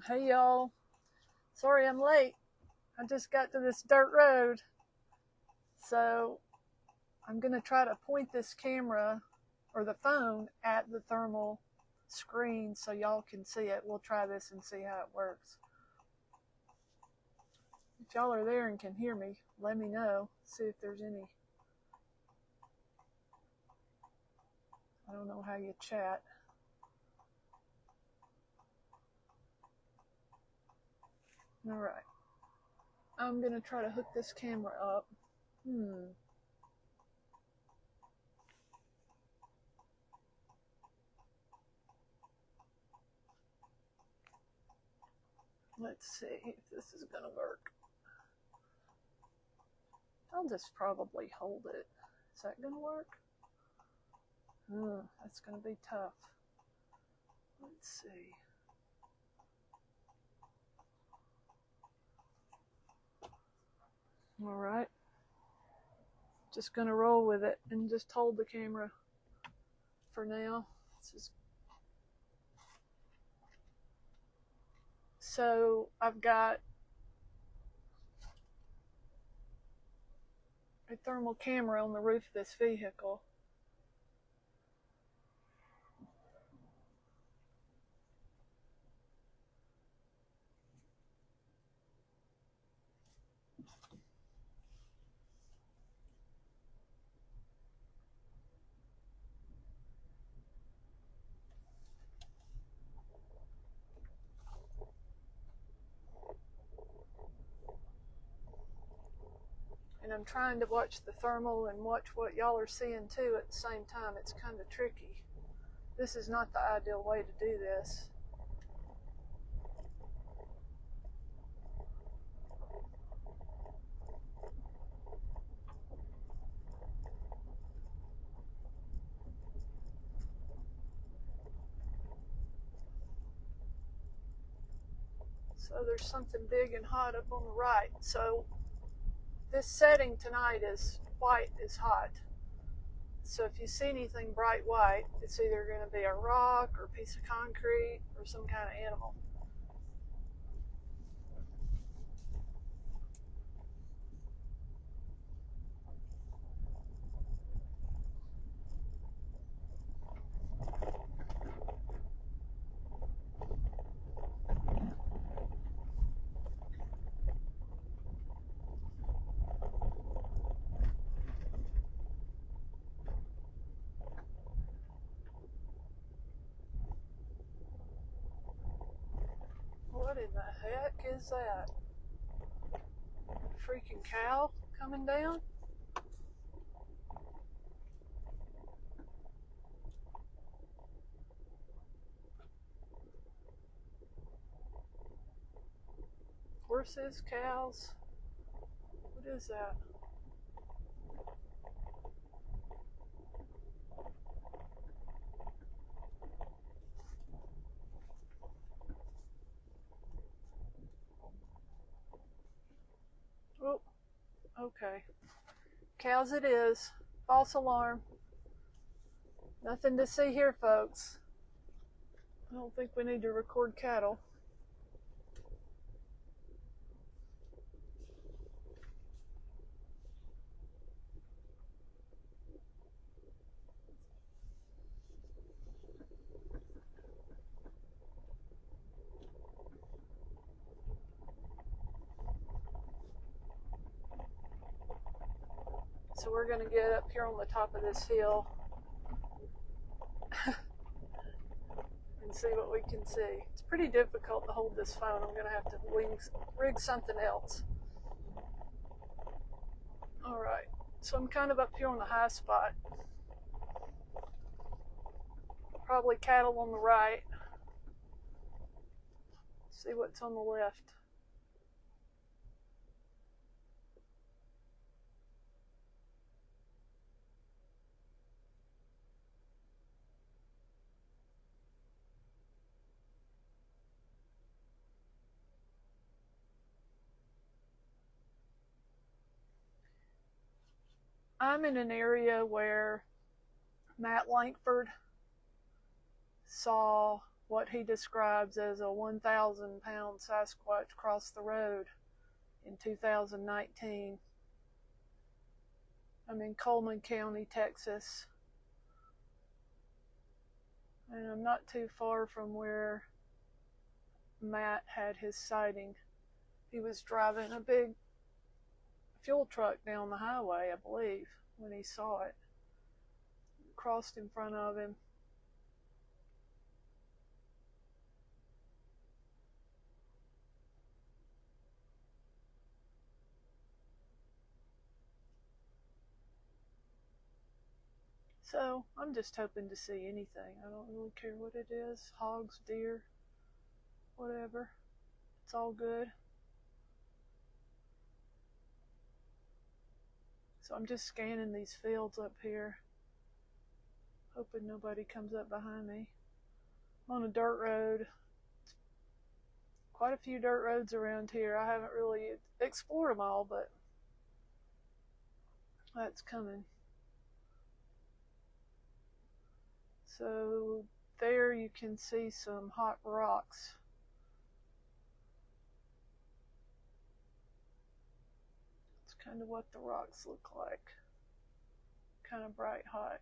Hey y'all, sorry I'm late. I just got to this dirt road. So I'm going to try to point this camera or the phone at the thermal screen so y'all can see it. We'll try this and see how it works. If y'all are there and can hear me, let me know. See if there's any. I don't know how you chat. All right. I'm going to try to hook this camera up. Let's see if this is going to work. I'll just probably hold it. Is that going to work? That's going to be tough. Let's see. All right. Just going to roll with it and just hold the camera for now. So I've got a thermal camera on the roof of this vehicle. And I'm trying to watch the thermal and watch what y'all are seeing too at the same time. It's kind of tricky. This is not the ideal way to do this. So there's something big and hot up on the right. So this setting tonight is white is hot. So if you see anything bright white, it's either going to be a rock or a piece of concrete or some kind of animal. What in the heck is that? Freaking cow coming down? Horses, cows. What is that? Oh, okay. Cows it is. False alarm. Nothing to see here, folks. I don't think we need to record cattle. So we're going to get up here on the top of this hill and see what we can see. It's pretty difficult to hold this phone. I'm going to have to rig something else. All right, so I'm kind of up here on the high spot. Probably cattle on the right. See what's on the left. I'm in an area where Matt Lankford saw what he describes as a 1,000-pound Sasquatch crossed the road in 2019. I'm in Coleman County, Texas. And I'm not too far from where Matt had his sighting. He was driving a big fuel truck down the highway, I believe, when he saw it. It crossed in front of him. So I'm just hoping to see anything. I don't really care what it is. Hogs, deer, whatever. It's all good. So I'm just scanning these fields up here, hoping nobody comes up behind me. I'm on a dirt road. Quite a few dirt roads around here. I haven't really explored them all, but that's coming. So there you can see some hot rocks. It's kind of what the rocks look like. Kind of bright hot.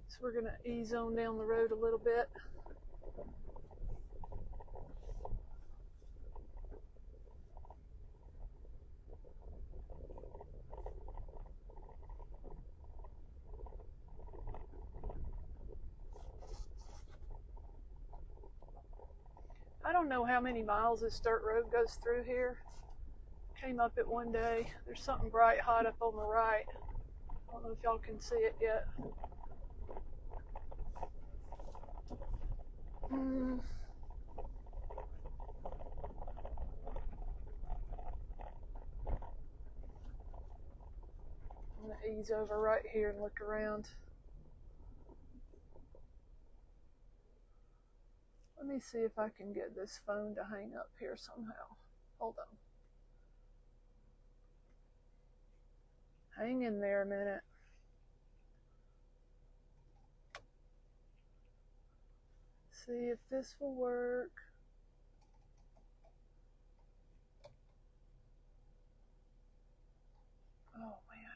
So we're going to ease on down the road a little bit. I don't know how many miles this dirt road goes through here. Came up it one day. There's something bright hot up on the right. I don't know if y'all can see it yet. I'm going to ease over right here and look around. Let me see if I can get this phone to hang up here somehow. Hold on. Hang in there a minute. See if this will work. Oh man.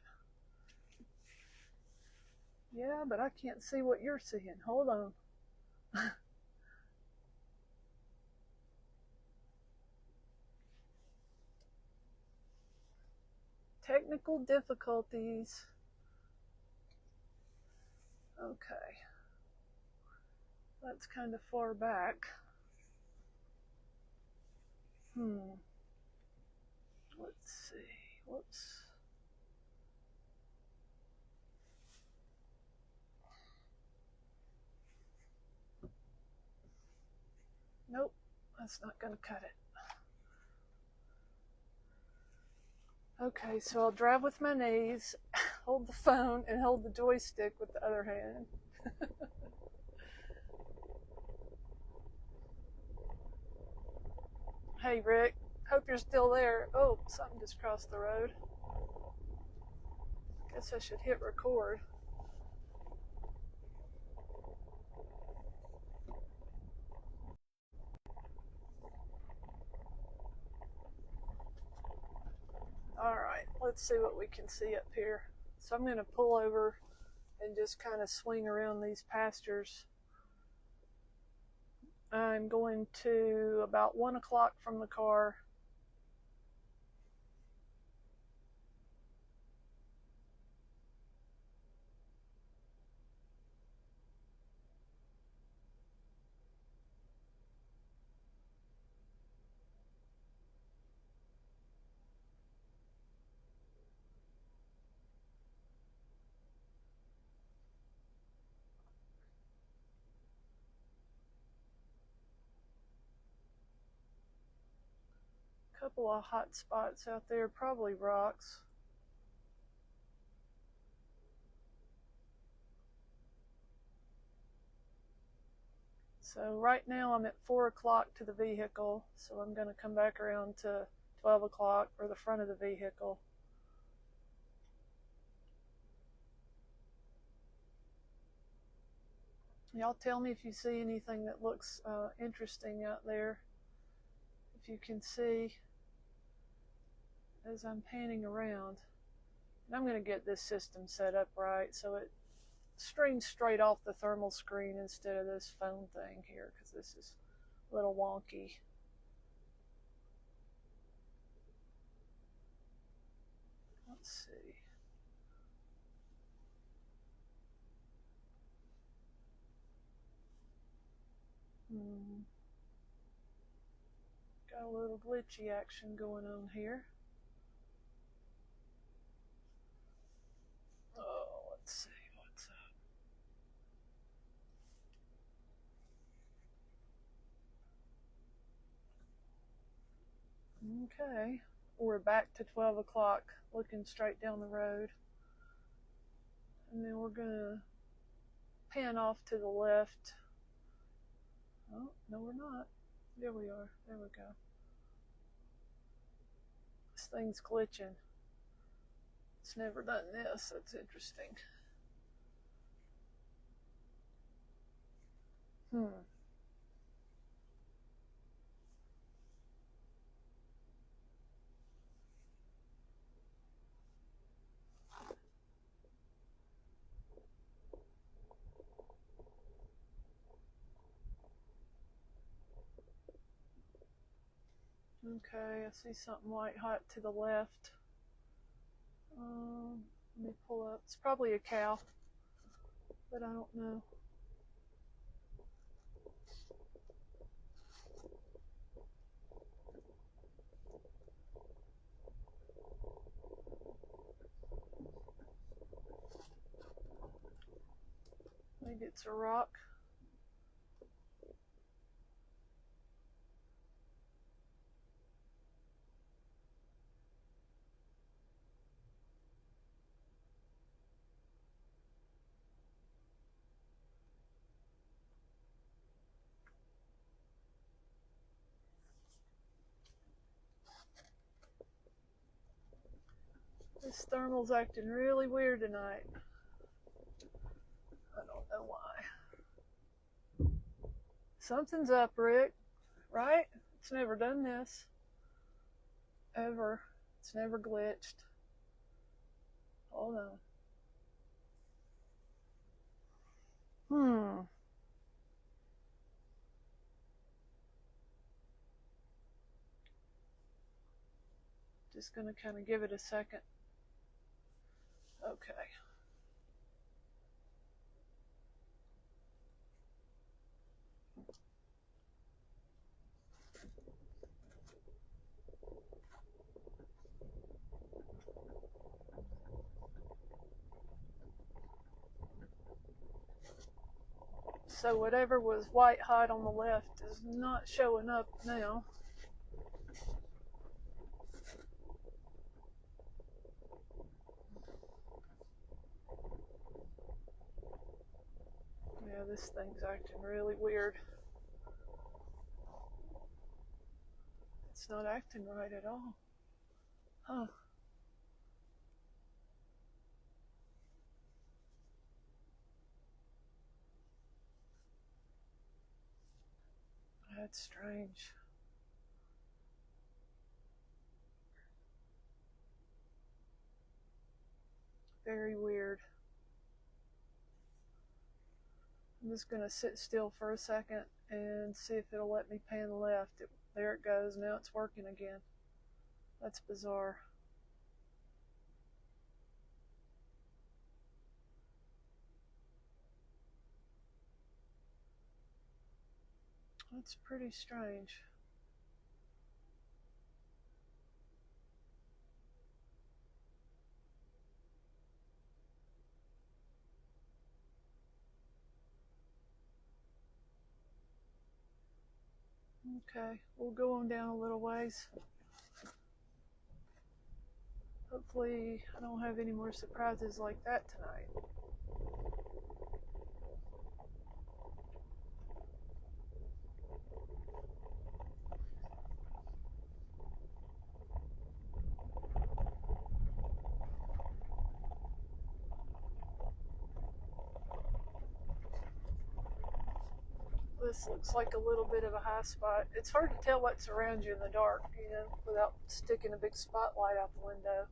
Yeah, but I can't see what you're seeing. Hold on. Technical difficulties. Okay. That's kind of far back. Let's see. Whoops. Nope, that's not going to cut it. Okay, so I'll drive with my knees, hold the phone, and hold the joystick with the other hand. Hey, Rick, hope you're still there. Oh, something just crossed the road. Guess I should hit record. Alright, let's see what we can see up here. So I'm going to pull over and just kind of swing around these pastures. I'm going to about 1 o'clock from the car. Couple of hot spots out there, probably rocks. So right now I'm at 4 o'clock to the vehicle, so I'm going to come back around to 12 o'clock for the front of the vehicle. Y'all tell me if you see anything that looks interesting out there. If you can see as I'm panning around. And I'm going to get this system set up right so it streams straight off the thermal screen instead of this phone thing here, because this is a little wonky. Let's see. Got a little glitchy action going on here. Oh, let's see what's up. Okay, we're back to 12 o'clock, looking straight down the road. And then we're gonna pan off to the left. Oh, no we're not. There we are. There we go. This thing's glitching. It's never done this. That's interesting. Okay, I see something white hot to the left. Let me pull up. It's probably a cow, but I don't know. Maybe it's a rock. This thermal's acting really weird tonight. I don't know why. Something's up, Rick, right? It's never done this. Ever. It's never glitched. Hold on. Just gonna kind of give it a second. Okay. So whatever was white hot on the left is not showing up now. Yeah, this thing's acting really weird. It's not acting right at all. Huh. That's strange. Very weird. I'm just going to sit still for a second and see if it'll let me pan left. There it goes. Now it's working again. That's bizarre. That's pretty strange. Okay, we'll go on down a little ways. Hopefully I don't have any more surprises like that tonight. This looks like a little bit of a high spot. It's hard to tell what's around you in the dark, without sticking a big spotlight out the window.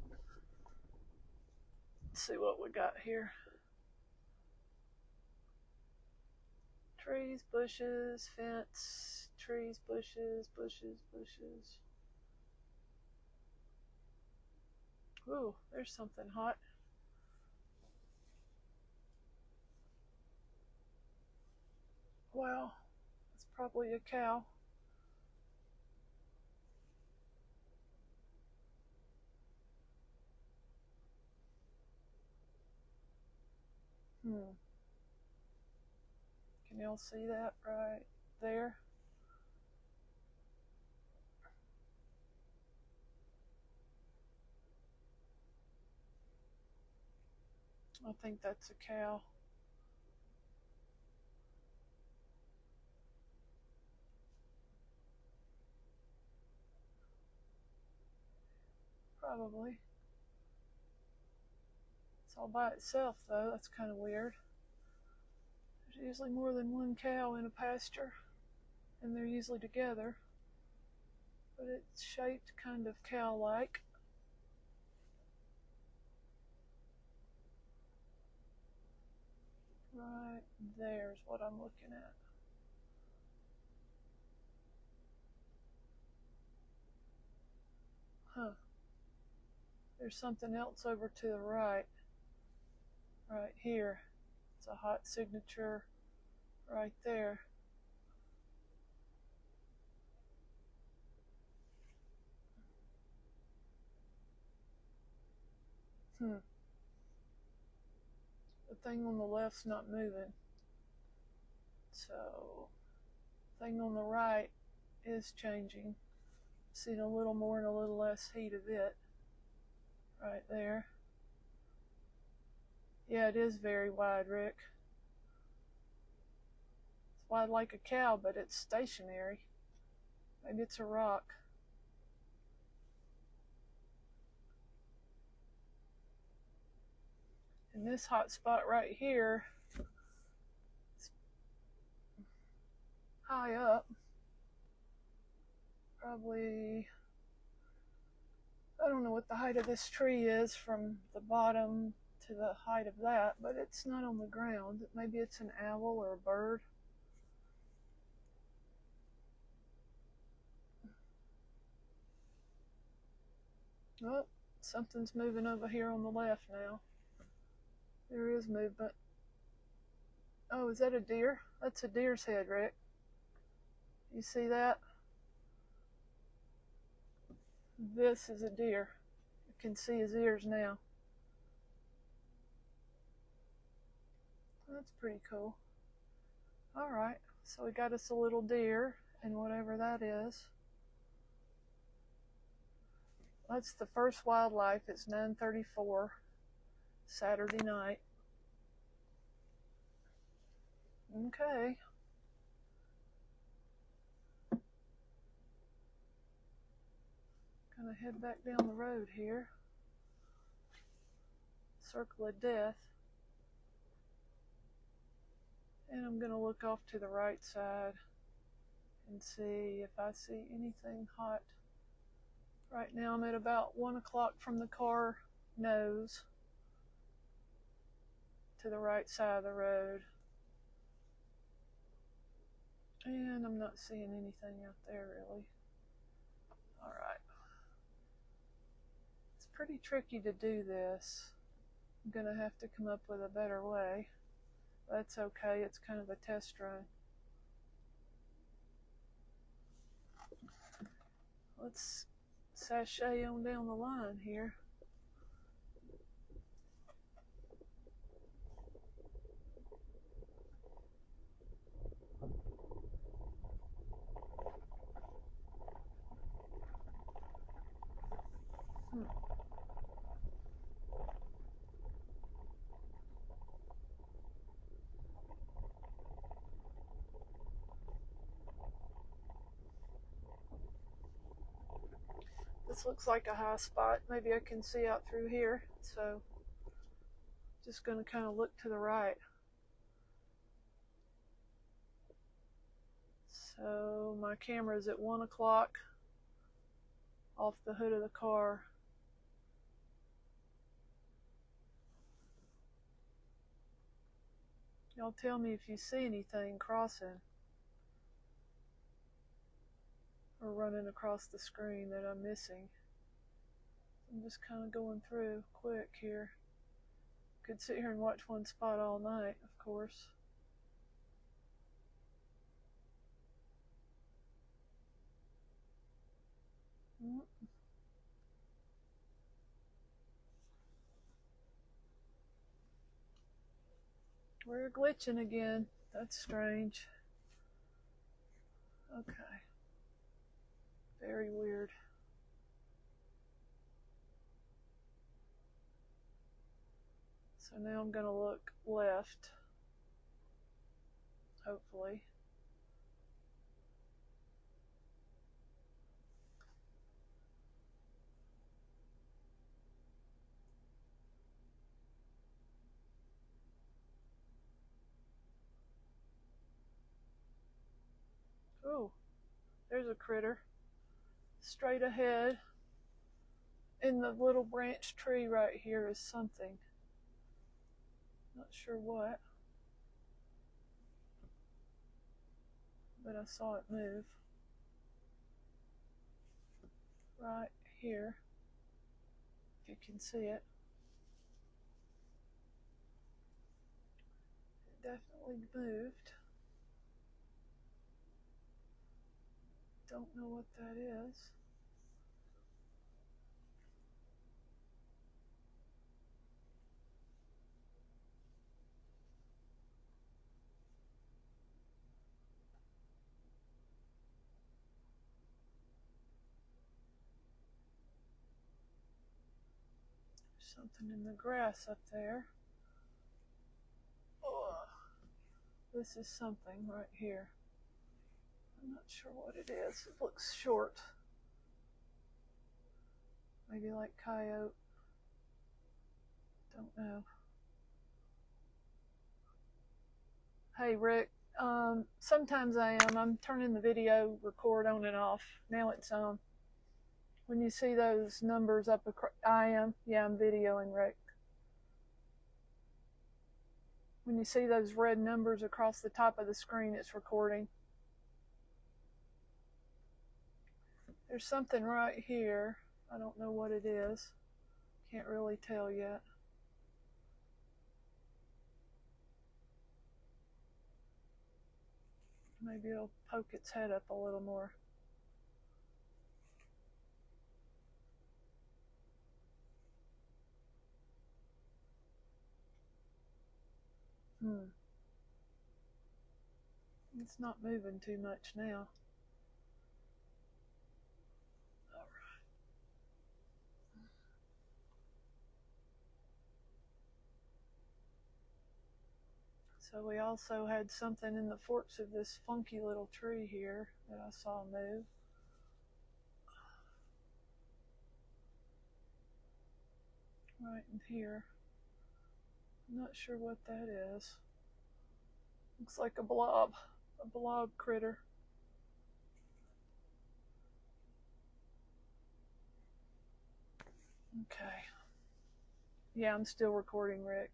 Let's see what we got here. Trees, bushes, fence, trees, bushes, bushes, bushes. Ooh, there's something hot. Wow, it's probably a cow. Can y'all see that right there? I think that's a cow. Probably. It's all by itself, though. That's kind of weird. There's usually more than one cow in a pasture, and they're usually together. But it's shaped kind of cow-like. Right there's what I'm looking at. Huh. There's something else over to the right. Right here. It's a hot signature right there. The thing on the left's not moving. So, the thing on the right is changing. Seeing a little more and a little less heat of it. Right there. Yeah, it is very wide, Rick. It's wide like a cow, but it's stationary. Maybe it's a rock. And this hot spot right here, it's high up. Probably, I don't know what the height of this tree is from the bottom to the height of that, but it's not on the ground. Maybe it's an owl or a bird. Oh, something's moving over here on the left now. There is movement. Oh, is that a deer? That's a deer's head, Rick. You see that? This is a deer. You can see his ears now. That's pretty cool. Alright, so we got us a little deer, and whatever that is. That's the first wildlife. It's 9:34 Saturday night. Okay. Gonna head back down the road here. Circle of Death. And I'm gonna look off to the right side and see if I see anything hot. Right now I'm at about 1 o'clock from the car nose to the right side of the road. And I'm not seeing anything out there really. Alright. It's pretty tricky to do this. I'm gonna have to come up with a better way. That's okay, it's kind of a test run. Let's sashay on down the line here. this looks like a high spot. Maybe I can see out through here. So just going to kind of look to the right. So my camera is at 1 o'clock off the hood of the car. Y'all tell me if you see anything crossing or running across the screen that I'm missing. I'm just kind of going through quick here. Could sit here and watch one spot all night, of course. We're glitching again. That's strange. Okay. Very weird. So now I'm going to look left, hopefully. Oh, there's a critter. Straight ahead in the little branch tree right here is something. Not sure what, but I saw it move. Right here, if you can see it. It definitely moved. Don't know what that is. Something in the grass up there. Oh, this is something right here. I'm not sure what it is. It looks short. Maybe like coyote. Don't know. Hey Rick, sometimes I am. I'm turning the video record on and off. Now it's on. When you see those numbers up across, I'm videoing Rick. When you see those red numbers across the top of the screen, it's recording. There's something right here. I don't know what it is. Can't really tell yet. Maybe it'll poke its head up a little more. It's not moving too much now. All right. So we also had something in the forks of this funky little tree here that I saw move. Right in here. I'm not sure what that is. Looks like a blob critter. Okay. Yeah, I'm still recording, Rick.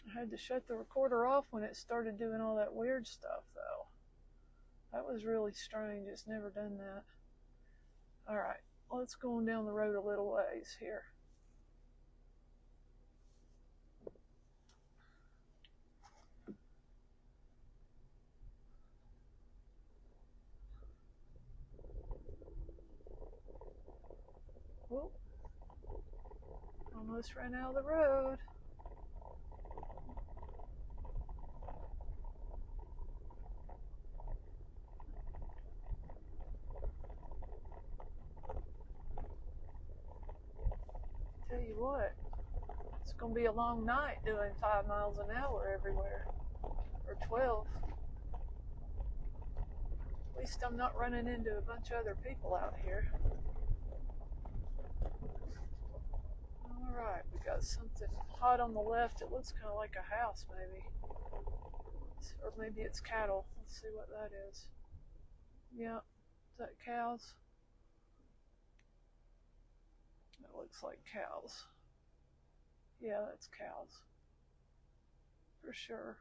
I had to shut the recorder off when it started doing all that weird stuff, though. That was really strange. It's never done that. All right, let's go on down the road a little ways here. Whoop. Almost ran out of the road. Tell you what, it's going to be a long night doing 5 miles an hour everywhere, or 12. At least I'm not running into a bunch of other people out here. Alright, we got something hot on the left. It looks kind of like a house, maybe. Or maybe it's cattle. Let's see what that is. Yep, is that cows? That looks like cows. Yeah, that's cows. For sure.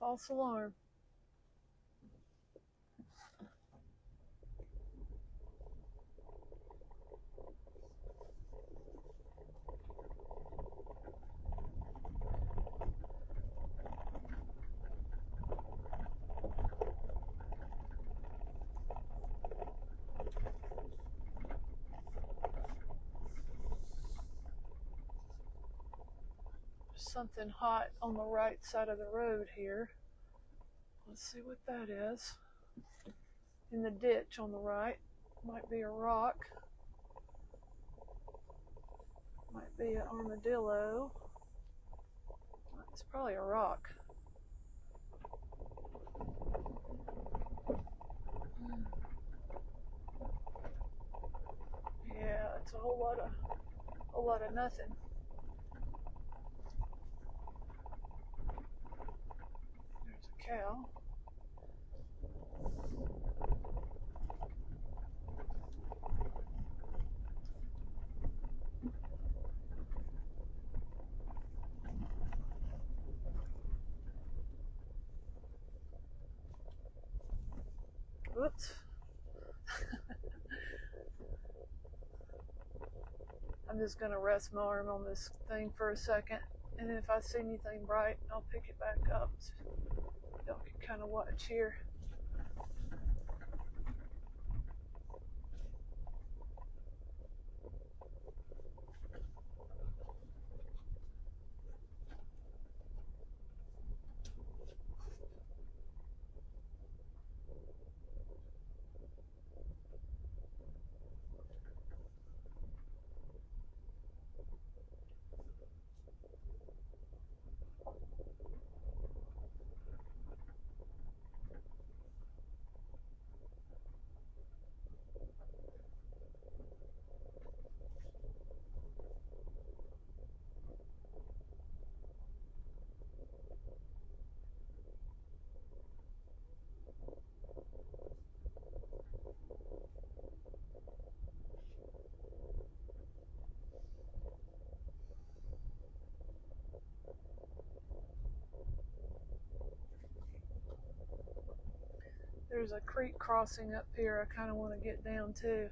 False alarm. Something hot on the right side of the road here. Let's see what that is. In the ditch on the right. Might be a rock. Might be an armadillo. It's probably a rock. Yeah, it's a whole lot of nothing. There's a cow. Whoops. I'm just going to rest my arm on this thing for a second, and if I see anything bright, I'll pick it back up. So y'all can kind of watch here. There's a creek crossing up here I kind of want to get down to.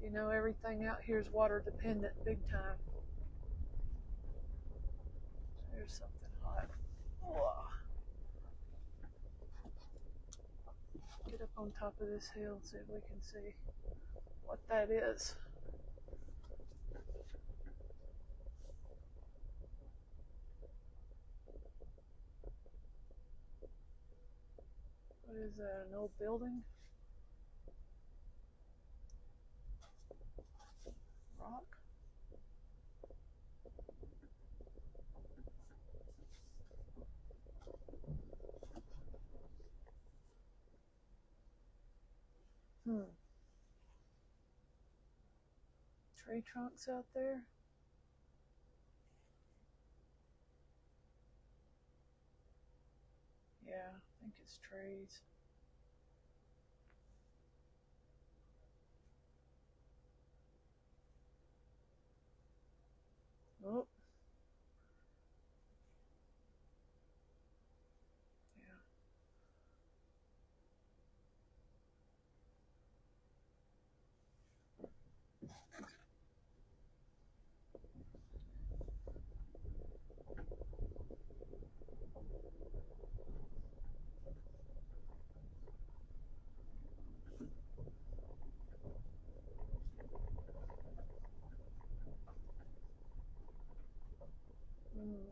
You know, everything out here is water dependent big time. There's something hot. Whoa. Get up on top of this hill and see if we can see what that is. What is that, an old building? Rock? Tree trunks out there? Yeah, I think it's trees. Oh. Yeah.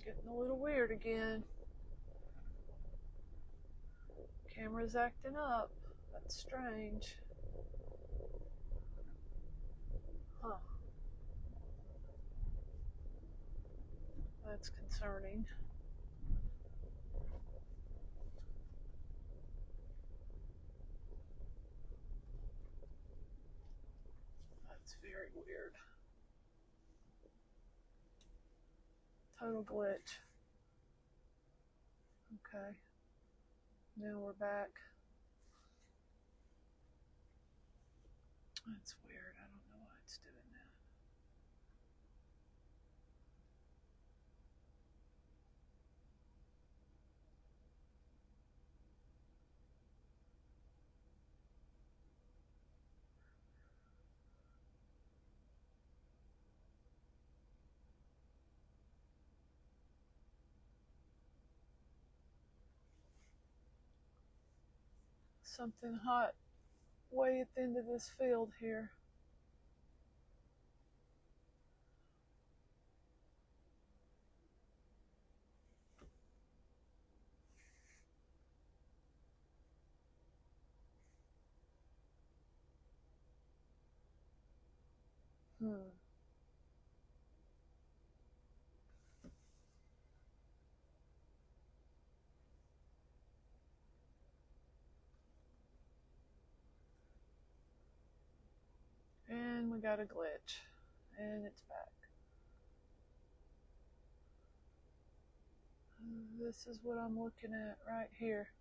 Getting a little weird again. Camera's acting up. That's strange. Huh. That's concerning. very weird. Total glitch. Okay. Now we're back. That's weird. I don't know why it's doing that. Something hot way at the end of this field here. And we got a glitch. And it's back. This is what I'm looking at right here.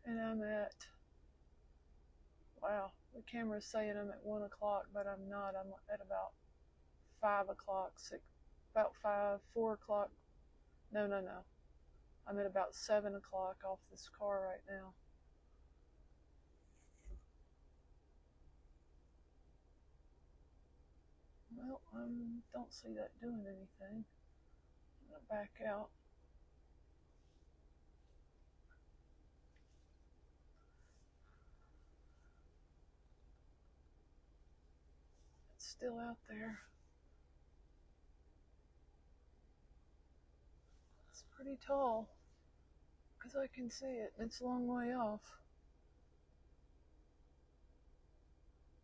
And I'm at, wow, the camera's saying I'm at 1 o'clock, but I'm not. I'm at about 5 o'clock, about 5, 4 o'clock. No. I'm at about 7 o'clock off this car right now. Well, I don't see that doing anything. I'm going to back out. It's still out there. It's pretty tall, because I can see it. It's a long way off.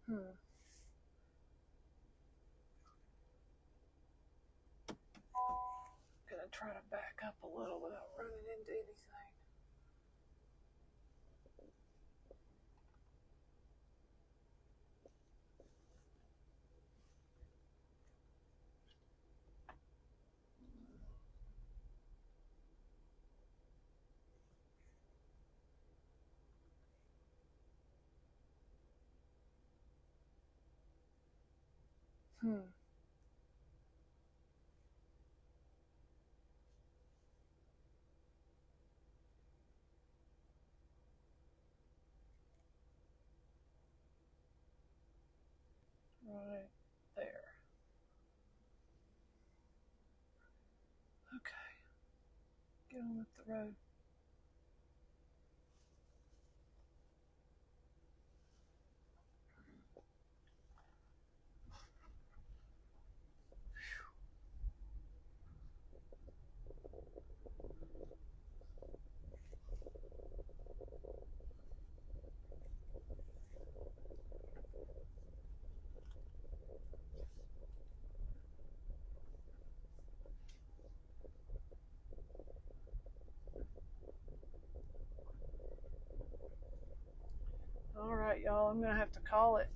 Gonna try to back up a little without running into anything. Right there. Okay. Get on with the road. Alright, y'all, I'm going to have to call it.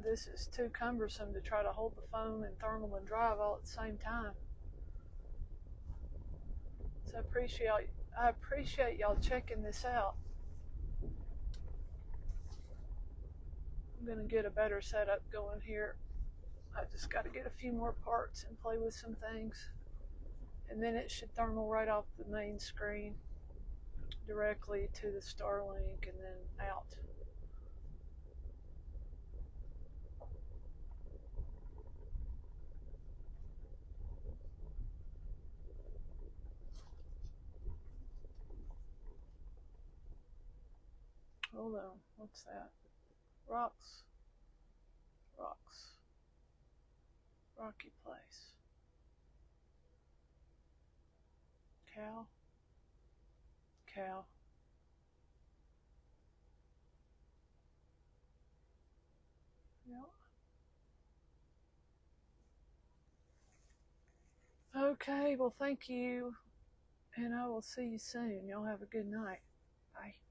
This is too cumbersome to try to hold the phone and thermal and drive all at the same time. So I appreciate y'all checking this out. I'm going to get a better setup going here. I just got to get a few more parts and play with some things. And then it should thermal right off the main screen directly to the Starlink and then out. Hold on, what's that? Rocks. Rocky place. Cow. Yeah. Okay, well, thank you. and I will see you soon. Y'all have a good night. Bye.